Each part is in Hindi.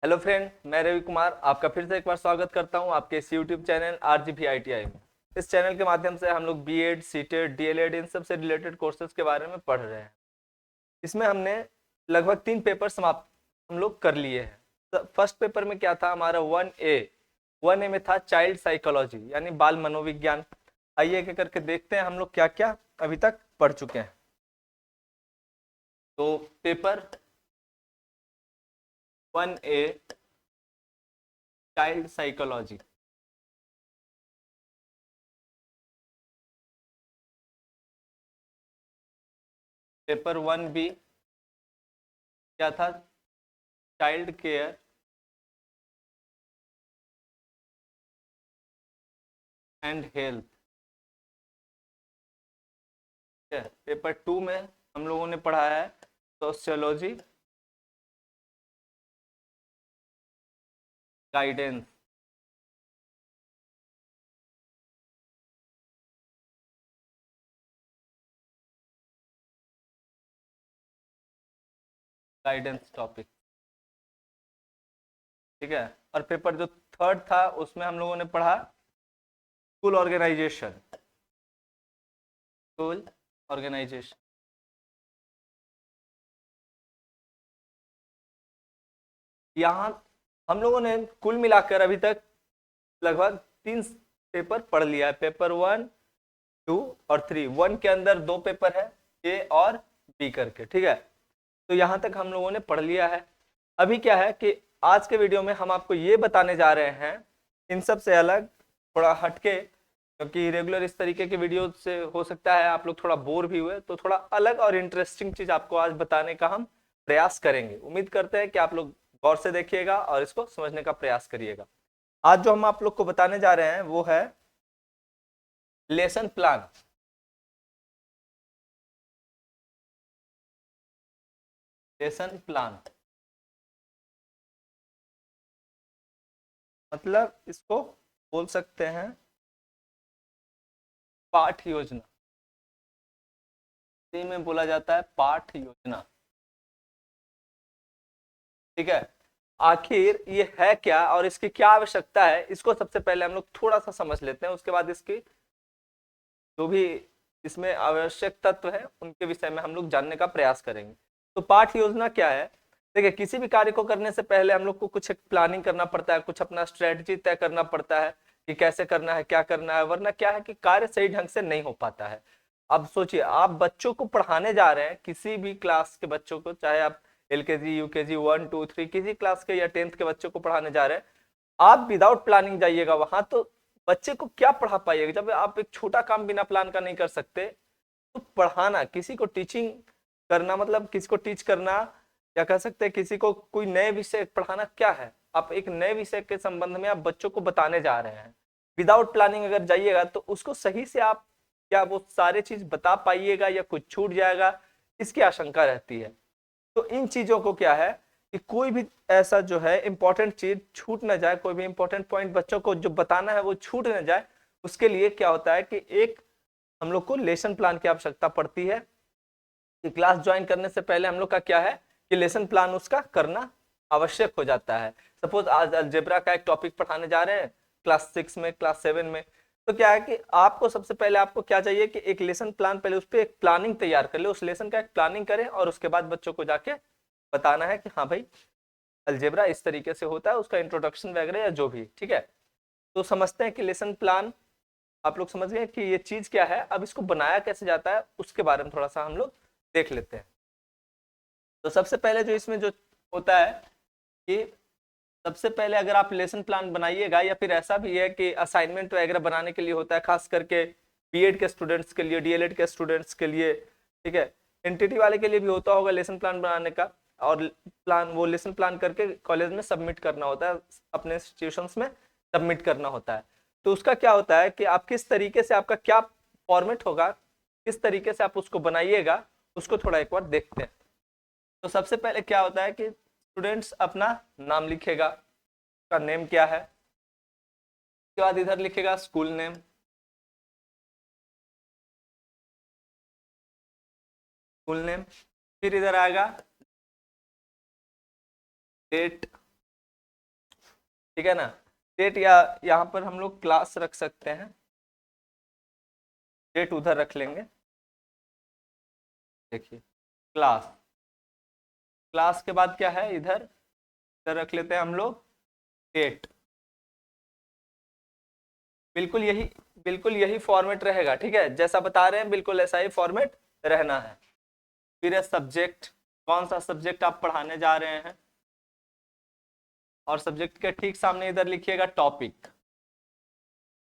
हेलो फ्रेंड, मैं रवि कुमार आपका फिर से एक बार स्वागत करता हूं आपके इस यूट्यूब चैनल आरजीपी आईटीआई में। इस चैनल के माध्यम से हम लोग बीएड, सीटेड, डीएलएड इन सब से रिलेटेड कोर्सेज के बारे में पढ़ रहे हैं। इसमें हमने लगभग 3 पेपर समाप्त हम लोग कर लिए हैं। तो फर्स्ट पेपर में क्या था हमारा 1A में था चाइल्ड साइकोलॉजी यानी बाल मनोविज्ञान। आइए एक करके देखते हैं हम लोग क्या क्या अभी तक पढ़ चुके हैं। तो paper 1A child psychology, paper 1B क्या था, child care and health. Paper 2 में हम लोगों ने पढ़ा है सोशियोलॉजी गाइडेंस। गाइडेंस टॉपिक, ठीक है। और पेपर जो थर्ड था उसमें हम लोगों ने पढ़ा स्कूल ऑर्गेनाइजेशन। स्कूल ऑर्गेनाइजेशन, यहाँ हम लोगों ने कुल मिलाकर अभी तक लगभग 3 पेपर पढ़ लिया है। पेपर 1, 2 और 3। 1 के अंदर 2 पेपर है, ए और बी करके, ठीक है। तो यहाँ तक हम लोगों ने पढ़ लिया है। अभी क्या है कि आज के वीडियो में हम आपको ये बताने जा रहे हैं, इन सब से अलग, थोड़ा हटके, क्योंकि रेगुलर इस तरीके के वीडियो से हो सकता है आप लोग थोड़ा बोर भी हुए, तो थोड़ा अलग और इंटरेस्टिंग चीज आपको आज बताने का हम प्रयास करेंगे। उम्मीद करते हैं कि आप लोग गौर से देखिएगा और इसको समझने का प्रयास करिएगा। आज जो हम आप लोग को बताने जा रहे हैं वो है लेसन प्लान। लेसन प्लान मतलब इसको बोल सकते हैं पाठ योजना। हिंदी में बोला जाता है पाठ योजना, ठीक है। आखिर ये है क्या और इसकी क्या आवश्यकता है, इसको सबसे पहले हम लोग थोड़ा सा समझ लेते हैं। उसके बाद इसकी जो भी इसमें आवश्यक तत्व है उनके विषय में हम लोग जानने का प्रयास करेंगे। तो पाठ योजना क्या है? देखिए, किसी भी कार्य को करने से पहले हम लोग को कुछ एक प्लानिंग करना पड़ता है, कुछ अपना स्ट्रेटजी तय करना पड़ता है कि कैसे करना है, क्या करना है, वरना क्या है कि कार्य सही ढंग से नहीं हो पाता है। अब सोचिए, आप बच्चों को पढ़ाने जा रहे हैं, किसी भी क्लास के बच्चों को, चाहे आप एलकेजी, यूकेजी, 1, 2, 3 किसी क्लास के या 10th के बच्चों को पढ़ाने जा रहे हैं, आप विदाउट प्लानिंग जाइएगा वहां तो बच्चे को क्या पढ़ा पाइएगा? जब आप एक छोटा काम बिना प्लान का नहीं कर सकते तो पढ़ाना, किसी को टीचिंग करना, मतलब किसी को टीच करना, या कह सकते हैं किसी को कोई नए विषय पढ़ाना, क्या है? आप एक नए विषय के संबंध में आप बच्चों को बताने जा रहे हैं, विदाउट प्लानिंग अगर जाइएगा तो उसको सही से आप क्या वो सारे चीज बता पाइएगा या कुछ छूट जाएगा, इसकी आशंका रहती है। तो इन चीजों को क्या है कि कोई भी ऐसा जो है इंपॉर्टेंट चीज छूट ना जाए, कोई भी इंपॉर्टेंट पॉइंट बच्चों को जो बताना है वो छूट ना जाए, उसके लिए क्या होता है कि एक हम लोग को लेसन प्लान की आवश्यकता पड़ती है। कि क्लास ज्वाइन करने से पहले हम लोग का क्या है कि लेसन प्लान उसका करना आवश्यक हो जाता है। सपोज आज अलजेब्रा का एक टॉपिक पढ़ाने जा रहे हैं क्लास 6 में, क्लास 7 में, तो क्या है कि आपको सबसे पहले आपको क्या चाहिए कि एक लेसन प्लान, पहले उस पर एक प्लानिंग तैयार कर ले, उस लेसन का एक प्लानिंग करें और उसके बाद बच्चों को जाके बताना है कि हाँ भाई अलजेब्रा इस तरीके से होता है, उसका इंट्रोडक्शन वगैरह या जो भी, ठीक है। तो समझते हैं कि लेसन प्लान आप लोग समझ गए कि ये चीज क्या है। अब इसको बनाया कैसे जाता है उसके बारे में थोड़ा सा हम लोग देख लेते हैं। तो सबसे पहले जो इसमें जो होता है कि सबसे पहले अगर आप लेसन प्लान बनाइएगा, या फिर ऐसा भी है कि असाइनमेंट वगैरह बनाने के लिए होता है, खास करके बीएड के स्टूडेंट्स के लिए, डीएलएड के स्टूडेंट्स के लिए, ठीक है। एनटीटी वाले के लिए भी होता होगा लेसन प्लान बनाने का, और प्लान वो लेसन प्लान करके कॉलेज में सबमिट करना होता है, अपने इंस्टीट्यूशंस में सबमिट करना होता है। तो उसका क्या होता है कि आप किस तरीके से, आपका क्या फॉर्मेट होगा, किस तरीके से आप उसको बनाइएगा, उसको थोड़ा एक बार देखते हैं। तो सबसे पहले क्या होता है कि स्टूडेंट्स अपना नाम लिखेगा, उसका नेम क्या है, उसके बाद इधर लिखेगा स्कूल नेम, स्कूल नेम, फिर इधर आएगा डेट, ठीक है ना। डेट या यहाँ पर हम लोग क्लास रख सकते हैं, डेट उधर रख लेंगे। देखिए क्लास, क्लास के बाद क्या है, इधर इधर रख लेते हैं हम लोग डेट। बिल्कुल यही, बिल्कुल यही फॉर्मेट रहेगा, ठीक है, जैसा बता रहे हैं बिल्कुल ऐसा ही फॉर्मेट रहना है। फिर है सब्जेक्ट, कौन सा सब्जेक्ट आप पढ़ाने जा रहे हैं, और सब्जेक्ट के ठीक सामने इधर लिखिएगा टॉपिक,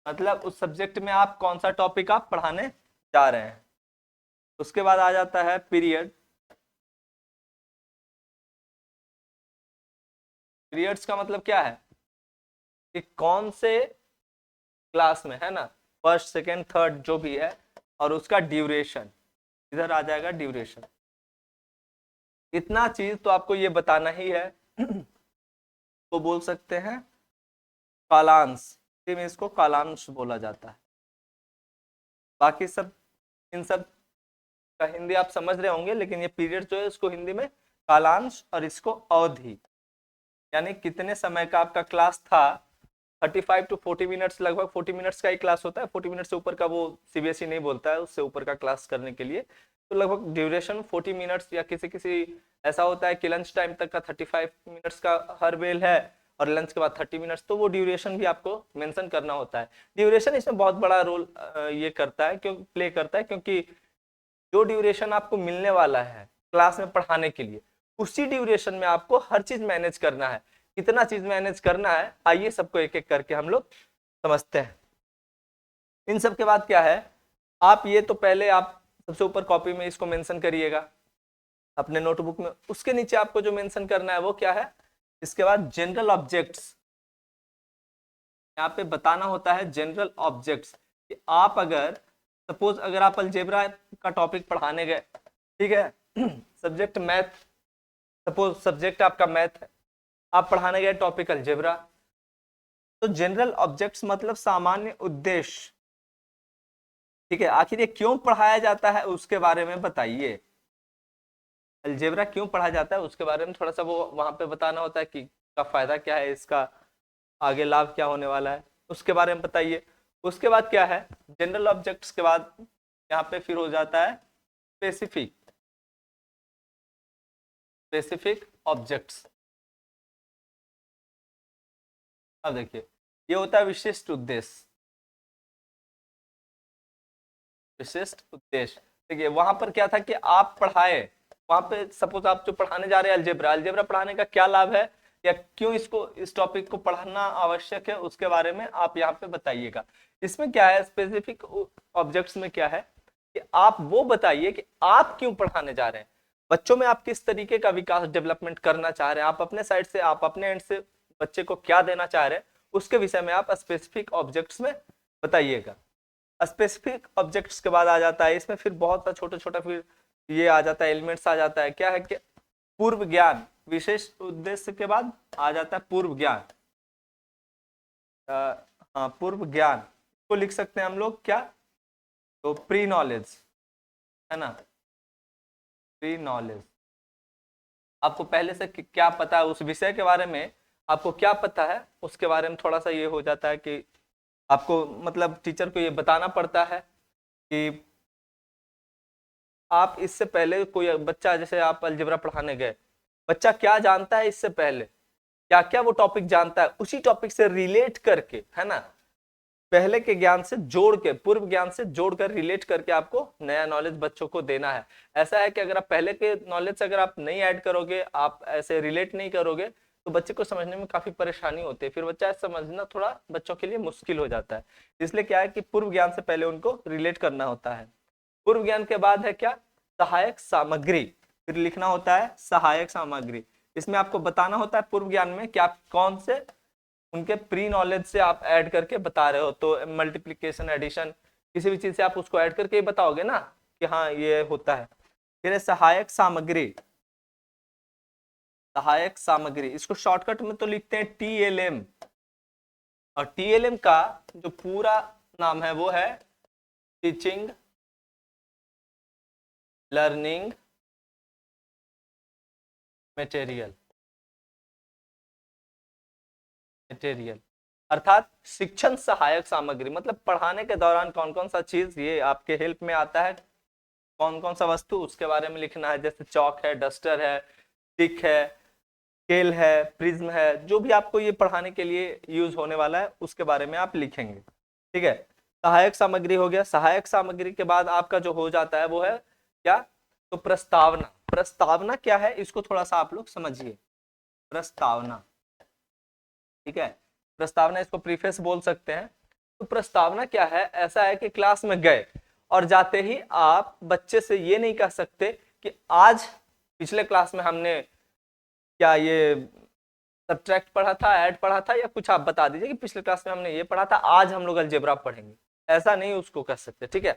मतलब उस सब्जेक्ट में आप कौन सा टॉपिक आप पढ़ाने जा रहे हैं। उसके बाद आ जाता है पीरियड। पीरियड्स का मतलब क्या है कि कौन से क्लास में, है ना, फर्स्ट सेकेंड थर्ड जो भी है, और उसका ड्यूरेशन, इधर आ जाएगा ड्यूरेशन। इतना चीज तो आपको ये बताना ही है। तो बोल सकते हैं कालांश, में इसको कालांश बोला जाता है। बाकी सब, इन सब का हिंदी आप समझ रहे होंगे, लेकिन ये पीरियड जो है उसको हिंदी में कालांश, और इसको अवधि, यानी कितने समय का आपका क्लास था। 35 टू 40 मिनट्स, लगभग 40 मिनट्स का ही क्लास होता है। 40 मिनट से ऊपर का वो सीबीएसई नहीं बोलता है, उससे ऊपर का क्लास करने के लिए तो लगभग ड्यूरेशन 40 मिनट्स, या किसी किसी ऐसा होता है कि लंच टाइम तक का 35 मिनट्स का हर बेल है, और लंच के बाद 30 मिनट्स, तो वो ड्यूरेशन भी आपको मेंशन करना होता है। ड्यूरेशन इसमें बहुत बड़ा रोल ये करता है, क्यों प्ले करता है, क्योंकि जो ड्यूरेशन आपको मिलने वाला है क्लास में पढ़ाने के लिए, उसी ड्यूरेशन में आपको हर चीज मैनेज करना है। कितना चीज मैनेज करना है, आइए सबको एक एक करके हम लोग समझते हैं। इन सब के बाद क्या है, आप ये तो पहले आप सबसे ऊपर कॉपी में इसको मेंशन करिएगा अपने नोटबुक में। उसके नीचे आपको जो मेंशन करना है वो क्या है, इसके बाद जनरल ऑब्जेक्ट्स, यहाँ पे बताना होता है जनरल ऑब्जेक्ट्स, कि आप अगर सपोज अगर आप अलजेब्रा का टॉपिक पढ़ाने गए, ठीक है, सब्जेक्ट मैथ, सपोज सब्जेक्ट आपका मैथ है, आप पढ़ाने गए टॉपिक अलजेब्रा, तो जनरल ऑब्जेक्ट्स मतलब सामान्य उद्देश्य, ठीक है, आखिर ये क्यों पढ़ाया जाता है उसके बारे में बताइए। अलजेब्रा क्यों पढ़ा जाता है उसके बारे में थोड़ा सा वो वहां पे बताना होता है कि का फायदा क्या है, इसका आगे लाभ क्या होने वाला है, उसके बारे में बताइए। उसके बाद क्या है, जनरल ऑब्जेक्ट्स के बाद यहाँ पे फिर हो जाता है स्पेसिफिक, स्पेसिफिक ऑब्जेक्ट्स। अब देखिए ये होता है विशिष्ट उद्देश्य, विशिष्ट उद्देश्य। देखिए वहां पर क्या था कि आप पढ़ाए, वहां पे सपोज आप जो पढ़ाने जा रहे हैं अलजेब्रा, अलजेब्रा पढ़ाने का क्या लाभ है, या क्यों इसको, इस टॉपिक को पढ़ना आवश्यक है, उसके बारे में आप यहाँ पे बताइएगा। इसमें क्या है, स्पेसिफिक ऑब्जेक्ट्स में क्या है कि आप वो बताइए कि आप क्यों पढ़ाने जा रहे हैं, बच्चों में आप किस तरीके का विकास डेवलपमेंट करना चाह रहे हैं, आप अपने साइड से, आप अपने एंड से बच्चे को क्या देना चाह रहे हैं, उसके विषय में आप स्पेसिफिक ऑब्जेक्ट्स में बताइएगा। स्पेसिफिक ऑब्जेक्ट्स के बाद आ जाता है इसमें फिर बहुत सा छोटा छोटा फिर ये आ जाता है, एलिमेंट्स आ जाता है, क्या है कि पूर्व ज्ञान, विशेष उद्देश्य के बाद आ जाता है पूर्व ज्ञान। हाँ पूर्व ज्ञान को लिख सकते हैं हम लोग क्या, तो प्री नॉलेज, है ना, प्री नॉलेज। आपको पहले से क्या पता है उस विषय के बारे में, आपको क्या पता है उसके बारे में थोड़ा सा ये हो जाता है कि आपको मतलब टीचर को ये बताना पड़ता है कि आप इससे पहले कोई बच्चा, जैसे आप अलजेब्रा पढ़ाने गए, बच्चा क्या जानता है इससे पहले, क्या क्या वो टॉपिक जानता है, उसी टॉपिक से रिलेट करके, है ना, पहले के ज्ञान से जोड़ के, पूर्व ज्ञान से जोड़कर रिलेट करके आपको नया नॉलेज बच्चों को देना है। ऐसा है कि अगर आप पहले के नॉलेज से अगर आप नहीं ऐड करोगे, आप ऐसे रिलेट नहीं करोगे, तो बच्चे को समझने में काफी परेशानी होती है, फिर बच्चा समझना थोड़ा बच्चों के लिए मुश्किल हो जाता है। इसलिए क्या है कि पूर्व ज्ञान से पहले उनको रिलेट करना होता है। पूर्व ज्ञान के बाद है क्या, सहायक सामग्री, फिर लिखना होता है सहायक सामग्री। इसमें आपको बताना होता है पूर्व ज्ञान में कि आप कौन से उनके प्री नॉलेज से आप ऐड करके बता रहे हो, तो मल्टीप्लिकेशन, एडिशन, किसी भी चीज से आप उसको ऐड करके ही बताओगे ना कि हाँ ये होता है। फिर सहायक सामग्री, सहायक सामग्री इसको शॉर्टकट में तो लिखते हैं टीएलएम, और टीएलएम का जो पूरा नाम है वो है टीचिंग लर्निंग मटेरियल। मटेरियल अर्थात शिक्षण सहायक सामग्री, मतलब पढ़ाने के दौरान कौन कौन सा चीज ये आपके हेल्प में आता है, कौन कौन सा वस्तु, उसके बारे में लिखना है। जैसे चौक है, डस्टर है, स्टिक है, स्केल है, प्रिज्म है, जो भी आपको ये पढ़ाने के लिए यूज होने वाला है उसके बारे में आप लिखेंगे। ठीक है, सहायक सामग्री हो गया। सहायक सामग्री के बाद आपका जो हो जाता है वो है क्या, तो प्रस्तावना। प्रस्तावना क्या है, इसको थोड़ा सा आप लोग समझिए। प्रस्तावना, ठीक है, प्रस्तावना इसको प्रीफेस बोल सकते हैं। तो प्रस्तावना क्या है, ऐसा है कि क्लास में गए और जाते ही आप बच्चे से ये नहीं कह सकते कि आज पिछले क्लास में हमने क्या ये सब्ट्रैक्ट पढ़ा था, ऐड पढ़ा था, या कुछ आप बता दीजिए कि पिछले क्लास में हमने ये पढ़ा था, आज हम लोग अलजेब्रा पढ़ेंगे। ऐसा नहीं उसको कह सकते। ठीक है,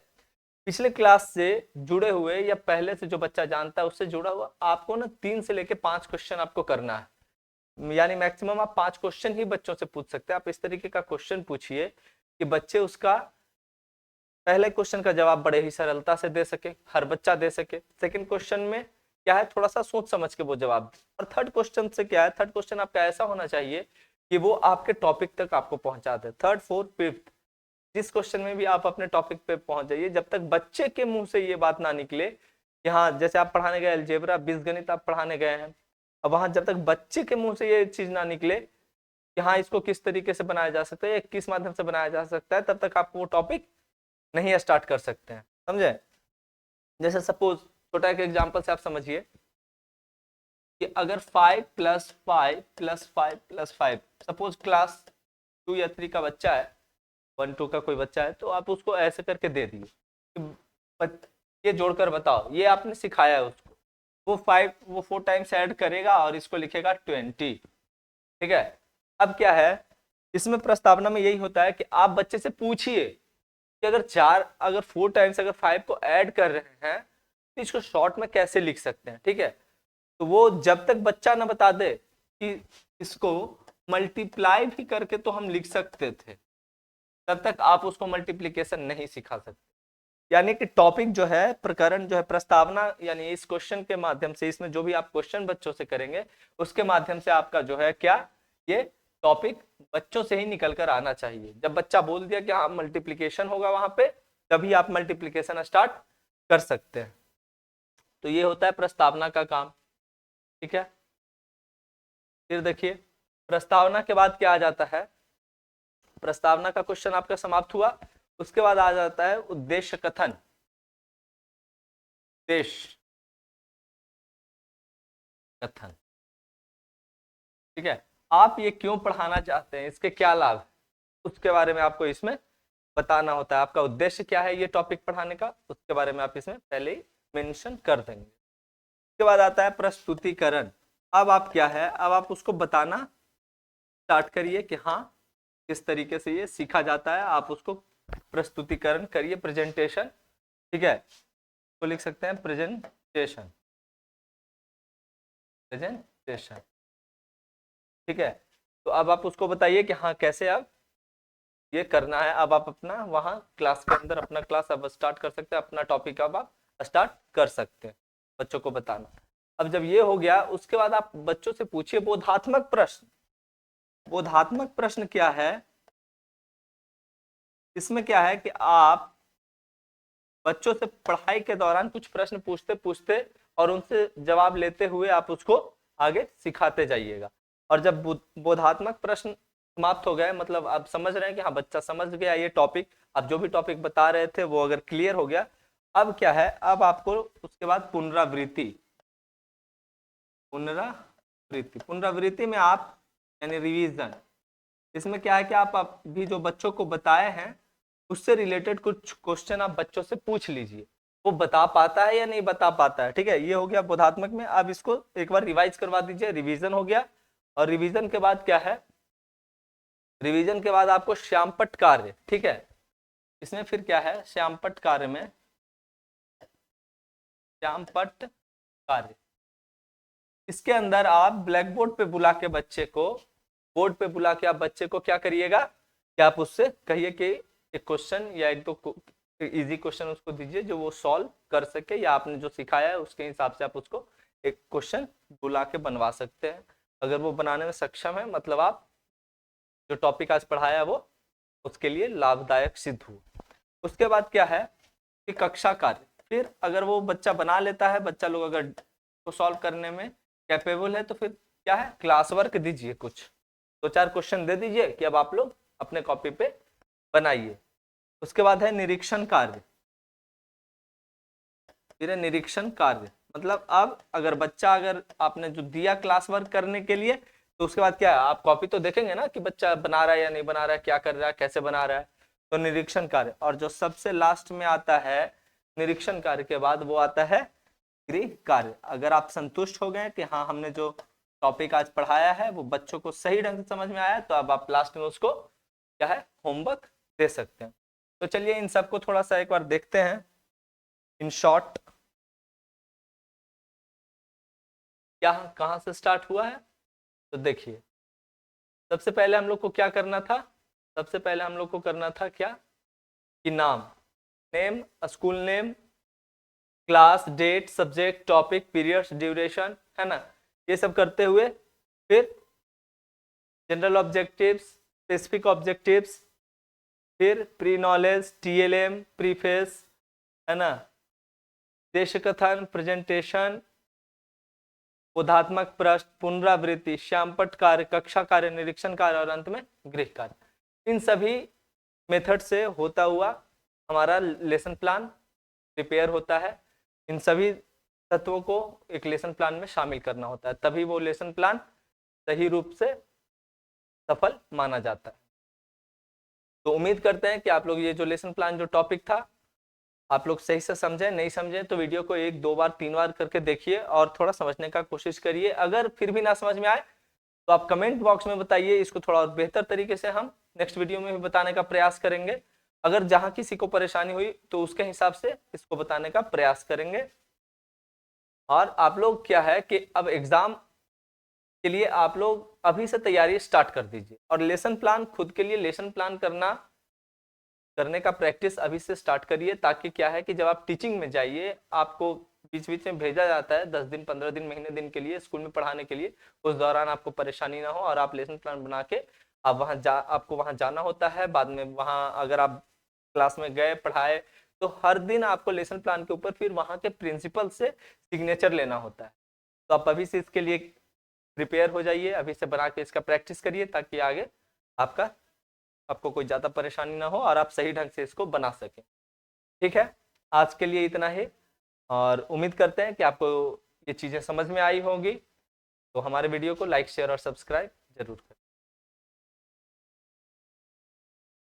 पिछले क्लास से जुड़े हुए या पहले से जो बच्चा जानता है उससे जुड़ा हुआ आपको ना 3 से लेके 5 क्वेश्चन आपको करना है। यानी मैक्सिमम आप 5 क्वेश्चन ही बच्चों से पूछ सकते हैं। आप इस तरीके का क्वेश्चन पूछिए कि बच्चे उसका पहले क्वेश्चन का जवाब बड़े ही सरलता से दे सके, हर बच्चा दे सके। सेकंड क्वेश्चन में क्या है, थोड़ा सा सोच समझ के वो जवाब दे। और थर्ड क्वेश्चन से क्या है, थर्ड क्वेश्चन आपका ऐसा होना चाहिए कि वो आपके टॉपिक तक आपको पहुंचा दे। थर्ड, फोर्थ, फिफ्थ, जिस क्वेश्चन में भी आप अपने टॉपिक पे पहुंच जाइए, जब तक बच्चे के मुंह से ये बात ना निकले कि हाँ, जैसे आप पढ़ाने गए अलजेब्रा, बीजगणित आप पढ़ाने गए हैं, अब वहां जब तक बच्चे के मुंह से ये चीज ना निकले कि हाँ इसको किस तरीके से बनाया जा सकता है या किस माध्यम से बनाया जा सकता है, तब तक आप वो टॉपिक नहीं स्टार्ट कर सकते हैं। समझे? जैसे सपोज छोटा एक एग्जांपल से आप समझिए कि अगर 5 + 5 + 5 + 5, सपोज क्लास 2 या 3 का बच्चा है, 1 2 का कोई बच्चा है, तो आप उसको ऐसे करके दे दिए कि ये जोड़कर बताओ। ये आपने सिखाया है उसको, वो 4 टाइम्स ऐड करेगा और इसको लिखेगा 20। ठीक है, अब क्या है, इसमें प्रस्तावना में यही होता है कि आप बच्चे से पूछिए कि अगर 4 टाइम्स अगर 5 को ऐड कर रहे हैं तो इसको शॉर्ट में कैसे लिख सकते हैं। ठीक है, तो वो जब तक बच्चा ना बता दे कि इसको मल्टीप्लाई भी करके तो हम लिख सकते थे, तब तक आप उसको मल्टीप्लिकेशन नहीं सिखा सकते। यानी कि टॉपिक जो है, प्रकरण जो है, प्रस्तावना, यानी इस क्वेश्चन के माध्यम से, इसमें जो भी आप क्वेश्चन बच्चों से करेंगे उसके माध्यम से आपका जो है क्या, ये टॉपिक बच्चों से ही निकल कर आना चाहिए। जब बच्चा बोल दिया कि हाँ मल्टीप्लिकेशन होगा वहां पे, तभी आप मल्टीप्लिकेशन स्टार्ट कर सकते हैं। तो ये होता है प्रस्तावना का काम। ठीक है, फिर देखिए प्रस्तावना के बाद क्या आ जाता है, प्रस्तावना का क्वेश्चन आपका समाप्त हुआ, उसके बाद आ जाता है उद्देश्य कथन। उद्देश्य कथन, ठीक है, आप ये क्यों पढ़ाना चाहते हैं, इसके क्या लाभ है, उसके बारे में आपको इसमें बताना होता है। आपका उद्देश्य क्या है ये टॉपिक पढ़ाने का, उसके बारे में आप इसमें पहले ही मेंशन कर देंगे। उसके बाद आता है प्रस्तुतिकरण। अब आप क्या है, अब आप उसको बताना स्टार्ट करिए कि हाँ किस तरीके से ये सीखा जाता है। आप उसको प्रस्तुतिकरण करिए, प्रेजेंटेशन। ठीक है, तो लिख सकते हैं प्रेजेंटेशन, प्रेजेंटेशन। ठीक है, तो अब आप उसको बताइए कि हाँ कैसे आप ये करना है। अब आप अपना वहां क्लास के अंदर अपना क्लास अब स्टार्ट कर सकते हैं, अपना टॉपिक अब आप स्टार्ट कर सकते हैं बच्चों को बताना। अब जब ये हो गया, उसके बाद आप बच्चों से पूछिए बोधात्मक प्रश्न। बोधात्मक प्रश्न क्या है, इसमें क्या है कि आप बच्चों से पढ़ाई के दौरान कुछ प्रश्न पूछते पूछते और उनसे जवाब लेते हुए आप उसको आगे सिखाते जाइएगा। और जब बोधात्मक प्रश्न समाप्त हो गए, मतलब आप समझ रहे हैं कि हाँ बच्चा समझ गया ये टॉपिक, आप जो भी टॉपिक बता रहे थे वो अगर क्लियर हो गया, अब क्या है, अब आपको उसके बाद पुनरावृत्ति। पुनरावृत्ति, पुनरावृत्ति में आप यानी रिवीजन, इसमें क्या है कि आप भी जो बच्चों को बताए हैं उससे रिलेटेड कुछ क्वेश्चन आप बच्चों से पूछ लीजिए, वो बता पाता है या नहीं बता पाता है। ठीक है, ये हो गया बोधात्मक में। आप इसको एक बार रिवाइज करवा दीजिए, रिवीजन हो गया। और रिवीजन के बाद क्या है, रिवीजन के बाद आपको श्यामपट्ट कार्य। ठीक है, इसमें फिर क्या है, श्यामपट्ट कार्य में, श्यामपट्ट कार्य, इसके अंदर आप ब्लैक बोर्ड पे बुला के बच्चे को, बोर्ड पे बुला के आप बच्चे को क्या करिएगा कि आप उससे कहिए कि एक क्वेश्चन या एक दो इजी क्वेश्चन उसको दीजिए जो वो सॉल्व कर सके, या आपने जो सिखाया है उसके हिसाब से आप उसको एक क्वेश्चन बुला के बनवा सकते हैं। अगर वो बनाने में सक्षम है, मतलब आप जो टॉपिक आज पढ़ाया वो उसके लिए लाभदायक सिद्ध हुआ। उसके बाद क्या है कि कक्षा कार्य, फिर अगर वो बच्चा बना लेता है, बच्चा लोग अगर को सॉल्व करने में कैपेबल है, तो फिर क्या है क्लास वर्क दीजिए, कुछ 2-4 क्वेश्चन दे दीजिए कि अब आप लोग अपने कॉपी पे बनाइए। उसके बाद है निरीक्षण कार्य। फिर है निरीक्षण कार्य, मतलब अब अगर बच्चा, अगर आपने जो दिया क्लास वर्क करने के लिए, तो उसके बाद क्या है आप कॉपी तो देखेंगे ना कि बच्चा बना रहा है या नहीं बना रहा है, क्या कर रहा है, कैसे बना रहा है, तो निरीक्षण कार्य। और जो सबसे लास्ट में आता है निरीक्षण कार्य के बाद, वो आता है गृह कार्य। अगर आप संतुष्ट हो गए कि हाँ हमने जो टॉपिक आज पढ़ाया है वो बच्चों को सही ढंग से समझ में आया, तो अब आप लास्ट में उसको क्या है होमवर्क दे सकते हैं। तो चलिए इन सबको थोड़ा सा एक बार देखते हैं इन शॉर्ट, क्या कहाँ से स्टार्ट हुआ है। तो देखिए सबसे पहले हम लोग को क्या करना था, सबसे पहले हम लोग को करना था क्या कि नाम, name, school name, class, date, subject, topic, periods, duration, है ना, ये सब करते हुए फिर जनरल ऑब्जेक्टिव्स, स्पेसिफिक ऑब्जेक्टिव्स, फिर प्री नॉलेज, टीएलएम, प्रीफेस, है ना, देश कथन, प्रेजेंटेशन, बोधात्मक प्रश्न, पुनरावृत्ति, श्यामपट्ट कार्य, कक्षा कार्य, निरीक्षण कार्य और अंत में गृह कार्य। इन सभी मेथड से होता हुआ हमारा लेसन प्लान प्रिपेयर होता है। इन सभी तत्वों को एक लेसन प्लान में शामिल करना होता है, तभी वो लेसन प्लान सही रूप से सफल माना जाता है। तो उम्मीद करते हैं कि आप लोग ये जो लेसन प्लान जो टॉपिक था आप लोग सही से समझे, नहीं समझे तो वीडियो को 1-2 बार 3 बार करके देखिए और थोड़ा समझने का कोशिश करिए। अगर फिर भी ना समझ में आए तो आप कमेंट बॉक्स में बताइए, इसको थोड़ा और बेहतर तरीके से हम नेक्स्ट वीडियो में भी बताने का प्रयास करेंगे। अगर जहां किसी को परेशानी हुई तो उसके हिसाब से इसको बताने का प्रयास करेंगे। और आप लोग क्या है कि अब एग्जाम के लिए आप लोग अभी से तैयारी स्टार्ट कर दीजिए, और लेसन प्लान खुद के लिए लेसन प्लान करने का प्रैक्टिस अभी से स्टार्ट करिए, ताकि क्या है कि जब आप टीचिंग में जाइए, आपको बीच बीच में भेजा जाता है 10 दिन, 15 दिन, महीने दिन के लिए स्कूल में पढ़ाने के लिए, उस दौरान आपको परेशानी ना हो और आप लेसन प्लान बना के आप आपको वहां जाना होता है। बाद में वहां अगर आप क्लास में गए, पढ़ाए, तो हर दिन आपको लेसन प्लान के ऊपर फिर वहां के प्रिंसिपल से सिग्नेचर लेना होता है। तो आप अभी से इसके लिए प्रिपेयर हो जाइए, अभी से बना के इसका प्रैक्टिस करिए, ताकि आगे आपको कोई ज़्यादा परेशानी ना हो और आप सही ढंग से इसको बना सकें। ठीक है, आज के लिए इतना ही, और उम्मीद करते हैं कि आपको ये चीज़ें समझ में आई होंगी। तो हमारे वीडियो को लाइक, शेयर और सब्सक्राइब जरूर करें।